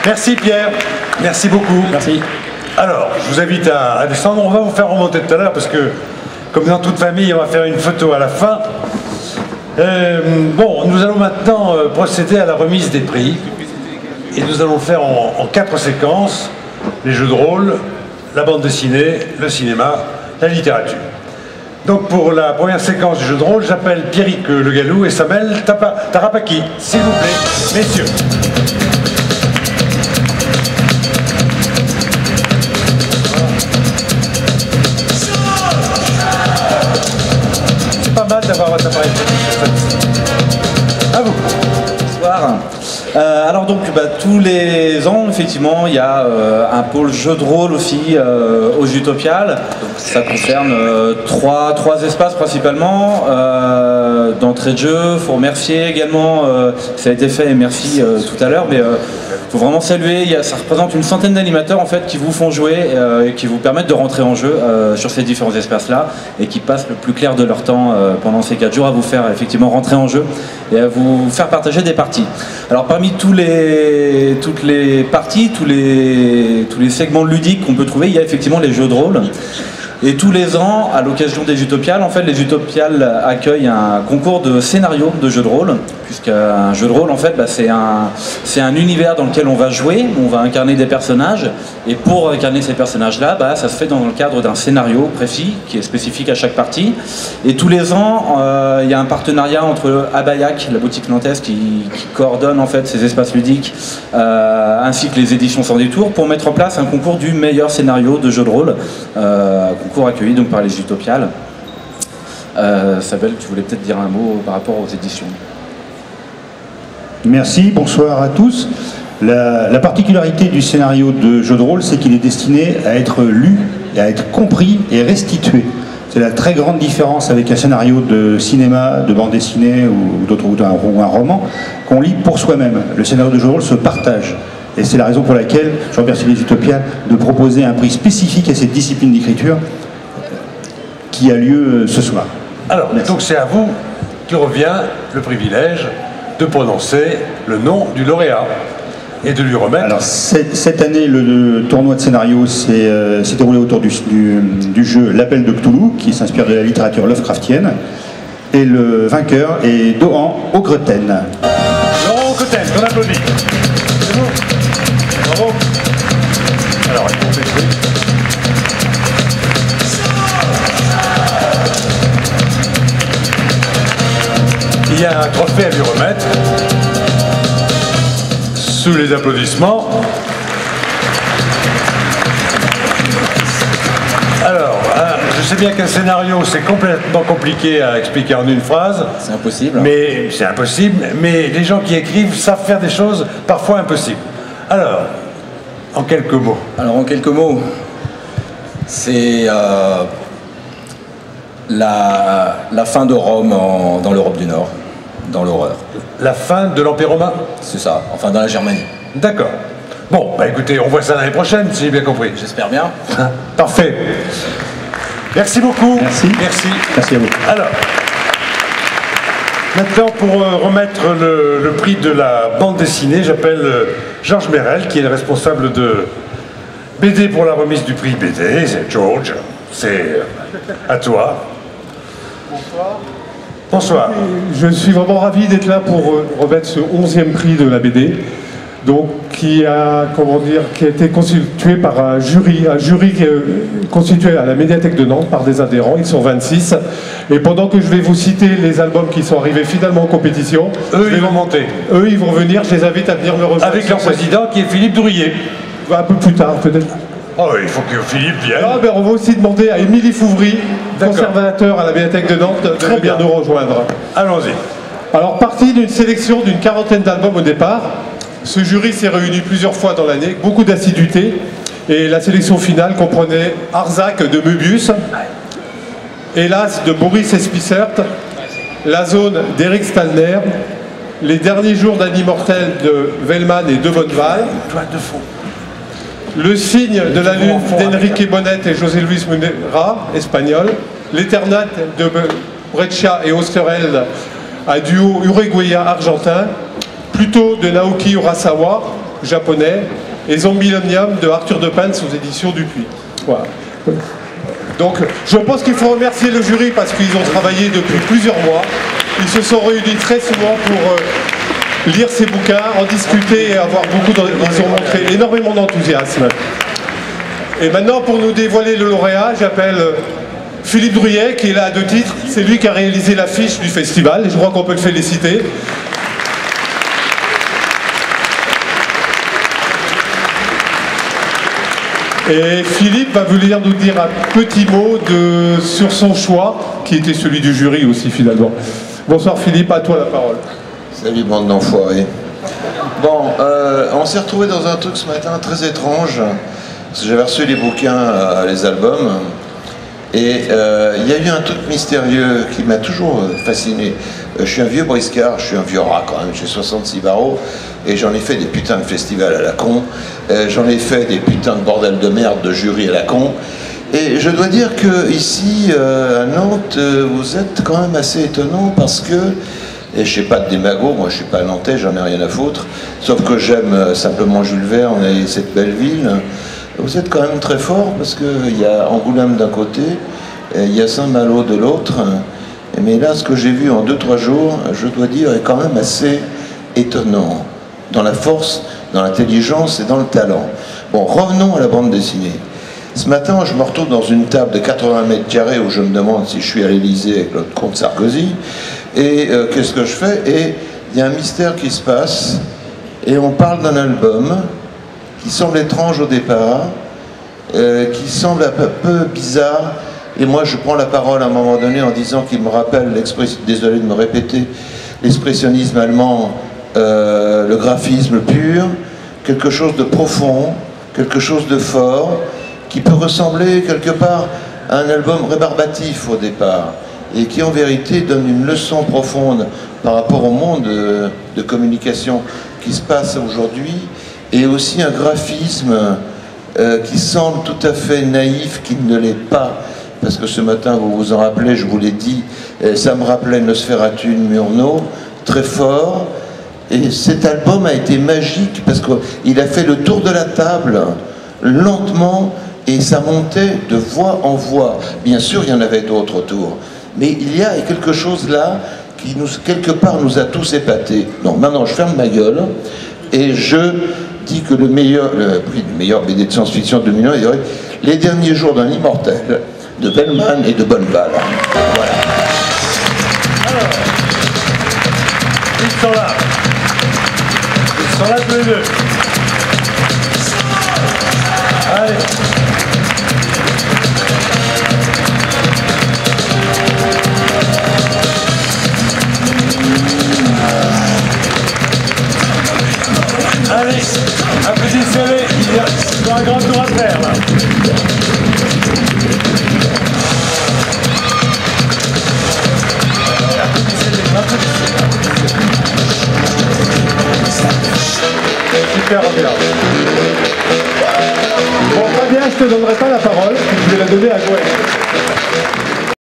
Merci Pierre, merci beaucoup. Merci. Alors, je vous invite à descendre. On va vous faire remonter tout à l'heure parce que, comme dans toute famille, on va faire une photo à la fin. Bon, nous allons maintenant procéder à la remise des prix. Et nous allons le faire en 4 séquences. Les jeux de rôle, la bande dessinée, le cinéma, la littérature. Donc pour la première séquence du jeu de rôle, j'appelle Pierrick Le Gallou et Samuel Tarapaki. S'il vous plaît, messieurs. C'est pas mal d'avoir votre appareil. À vous. Bonsoir. Alors donc tous les ans effectivement il y a un pôle jeu de rôle aussi aux Utopiales. Ça concerne trois espaces principalement d'entrée de jeu. Il faut remercier également, ça a été fait et merci tout à l'heure, mais il faut vraiment saluer, ça représente une centaine d'animateurs en fait qui vous font jouer et qui vous permettent de rentrer en jeu sur ces différents espaces-là et qui passent le plus clair de leur temps pendant ces 4 jours à vous faire effectivement rentrer en jeu et à vous faire partager des parties. Alors parmi toutes les parties, tous les segments ludiques qu'on peut trouver, il y a effectivement les jeux de rôle. Et tous les ans, à l'occasion des Utopiales, en fait, les Utopiales accueillent un concours de scénario de jeux de rôle, puisqu'un jeu de rôle, en fait, c'est un univers dans lequel on va jouer, on va incarner des personnages, et pour incarner ces personnages-là, ça se fait dans le cadre d'un scénario précis, qui est spécifique à chaque partie. Et tous les ans, il y a un partenariat entre Abayac, la boutique nantaise, qui coordonne en fait ces espaces ludiques, ainsi que les éditions Sans Détour, pour mettre en place un concours du meilleur scénario de jeu de rôle. Concours accueilli donc par les Utopiales. Sabel, tu voulais peut-être dire un mot par rapport aux éditions. Merci, bonsoir à tous. La particularité du scénario de jeu de rôle, c'est qu'il est destiné à être lu, à être compris et restitué. C'est la très grande différence avec un scénario de cinéma, de bande dessinée ou un roman qu'on lit pour soi-même. Le scénario de jeu de rôle se partage. Et c'est la raison pour laquelle je remercie les Utopiales de proposer un prix spécifique à cette discipline d'écriture qui a lieu ce soir. Alors, donc c'est à vous qui revient le privilège de prononcer le nom du lauréat et de lui remettre... Alors, cette année, le tournoi de scénario s'est déroulé autour du jeu L'Appel de Cthulhu, qui s'inspire de la littérature Lovecraftienne. Et le vainqueur est Dohan Augreten. Laurent Augreten, on applaudit. C'est vous. Bravo. Alors, il faut baisser. Il y a un trophée à lui remettre. Sous les applaudissements. Alors, je sais bien qu'un scénario, c'est complètement compliqué à expliquer en une phrase. C'est impossible. Mais c'est impossible. Mais les gens qui écrivent savent faire des choses parfois impossibles. Alors, en quelques mots. Alors, en quelques mots, c'est la fin de Rome dans l'Europe du Nord, dans l'horreur. La fin de l'Empire romain? C'est ça, enfin dans la Germanie. D'accord. Bon, écoutez, on voit ça l'année prochaine, si j'ai bien compris. J'espère bien. Parfait. Merci beaucoup. Merci. Merci. Merci à vous. Alors, maintenant, pour remettre le prix de la bande dessinée, j'appelle Georges Merel, qui est le responsable de BD pour la remise du prix BD. C'est George. C'est à toi. Bonsoir. Bonsoir. Je suis vraiment ravi d'être là pour remettre ce 11e prix de la BD, donc qui a été constitué par un jury qui est constitué à la médiathèque de Nantes par des adhérents. Ils sont 26. Et pendant que je vais vous citer les albums qui sont arrivés finalement en compétition, Ils vont monter. Eux, ils vont venir. Je les invite à venir me rejoindre. Avec leur président qui est Philippe Drouillet. Un peu plus tard, peut-être. Oh, il faut que Philippe vienne. Ah, ben on va aussi demander à Émilie Fouvry, conservateur à la médiathèque de Nantes, de venir nous rejoindre. Allons-y. Alors, parti d'une sélection d'une quarantaine d'albums au départ, ce jury s'est réuni plusieurs fois dans l'année, beaucoup d'assiduité, et la sélection finale comprenait Arzac de Möbius, Hélas de Boris Espissert, La Zone d'Eric Stallner, Les Derniers Jours d'Annie Mortel de Vellman et de Bonneval, Le Signe de la Lune d'Enrique Bonet et José Luis Munera, espagnol, L'Éternat de Breccia et Osterheld, un duo uruguayen-argentin, Pluto de Naoki Urasawa, japonais, et Zombie-Millennium de Arthur de Pence aux éditions Dupuis. Voilà. Donc je pense qu'il faut remercier le jury parce qu'ils ont travaillé depuis plusieurs mois. Ils se sont réunis très souvent pour lire ces bouquins, en discuter et avoir beaucoup de... Ils ont montré énormément d'enthousiasme. Et maintenant, pour nous dévoiler le lauréat, j'appelle Philippe Druyet, qui est là à 2 titres. C'est lui qui a réalisé l'affiche du festival, et je crois qu'on peut le féliciter. Et Philippe va venir nous dire un petit mot sur son choix, qui était celui du jury aussi finalement. Bonsoir Philippe, à toi la parole. Salut bande d'enfoirés. Bon, on s'est retrouvé dans un truc ce matin très étrange. Parce que j'avais reçu les bouquins, les albums, et il y a eu un truc mystérieux qui m'a toujours fasciné. Je suis un vieux briscard, je suis un vieux rat quand même, j'ai 66 barreaux, et j'en ai fait des putains de festivals à la con, j'en ai fait des putains de bordel de merde de jury à la con, et je dois dire que ici, à Nantes, vous êtes quand même assez étonnant parce que, et je sais pas de démago, moi je suis pas nantais, j'en ai rien à foutre, sauf que j'aime simplement Jules Verne et cette belle ville. Vous êtes quand même très fort parce qu'il y a Angoulême d'un côté, il y a Saint-Malo de l'autre, mais là ce que j'ai vu en 2-3 jours, je dois dire, est quand même assez étonnant, dans la force, dans l'intelligence et dans le talent. Bon, revenons à la bande dessinée. Ce matin, je me retrouve dans une table de 80 mètres carrés où je me demande si je suis à l'Élysée avec le comte Sarkozy, et qu'est-ce que je fais? Et il y a un mystère qui se passe, et on parle d'un album qui semble étrange au départ, qui semble un peu bizarre, et moi je prends la parole à un moment donné en disant qu'il me rappelle, désolé de me répéter, l'expressionnisme allemand, le graphisme pur, quelque chose de profond, quelque chose de fort, qui peut ressembler quelque part à un album rébarbatif au départ, et qui en vérité donne une leçon profonde par rapport au monde de communication qui se passe aujourd'hui, et aussi un graphisme qui semble tout à fait naïf, qui ne l'est pas, parce que ce matin, vous vous en rappelez, je vous l'ai dit, ça me rappelait Nosferatu de Murnau, très fort, et cet album a été magique, parce qu'il a fait le tour de la table, lentement, et ça montait de voix en voix. Bien sûr, il y en avait d'autres autour, mais il y a quelque chose là, qui quelque part nous a tous épatés. Donc maintenant, je ferme ma gueule, et je dit que le prix du meilleur BD de science-fiction de 2001, il y aurait Les derniers jours d'un immortel de Bellman et de Bonneval. Voilà. Alors, ils sont là. Ils sont là tous les deux. Allez. Allez, applaudissez-les, ils ont un grand tour à faire là. Super bien. Bon, Fabien, je te donnerai pas la parole, je vais la donner à Gwen.